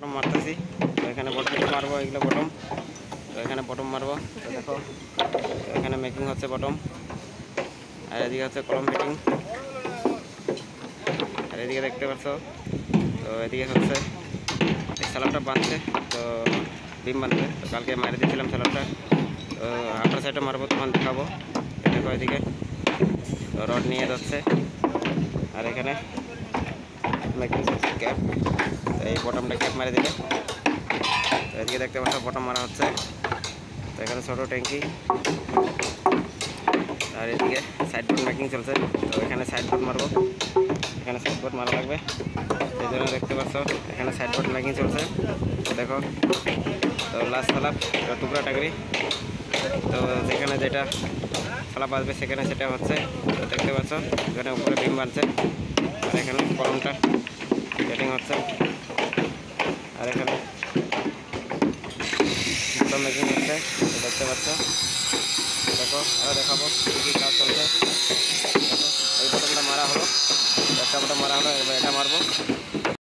Bottom মারতেছি। তো এখানে বটমটা মারবো, এগুলো বটম। তো এখানে বটম মারবো। তো দেখো এখানে মেকিং হচ্ছে বটম, আর এদিকে হচ্ছে কলম ফিটিং, আর এদিকে দেখতে পাচ্ছ। তো এদিকে হচ্ছে এই স্যালাডটা বাঁধছে, তো বিম বাঁধবে। তো কালকে মারে দিয়েছিলাম স্যালাডটা, তো আপার সাইডটা মারবো, তখন দেখাবো। দেখো এদিকে তো রড নিয়ে যাচ্ছে, আর এখানে মেকিং ক্যাপ। তো এই বটমটা ক্যাপ মারে দিলে। তো এদিকে দেখতে পাচ্ছ বটম মারা হচ্ছে। তো এখানে ছোটো ট্যাঙ্কি, আর এদিকে সাইড বোর্ড মেকিং চলছে। তো এখানে সাইড বোর্ড মারবো, এখানে সাইড বোর্ড মারা লাগবে। সেই জন্য দেখতে পাচ্ছ এখানে সাইড বোর্ড মেকিং চলছে। তো দেখো, তো লাস্ট সালাপ টুকরা টাকরি। তো যেখানে যেটা সালাপ আসবে সেখানে সেটা হচ্ছে। তো দেখতে পাচ্ছ এখানে উপরে বিম বানছে, আর এখানে কলমটা সেটিং হচ্ছে, আর এখানে বটম মেকিং হচ্ছে। তো দেখতে পাচ্ছ। দেখো আরও দেখাবো কী কাজ চলছে। দেখো এই বটমটা মারা হলো, একটা বটম মারা হলো, এবার এটা মারবো।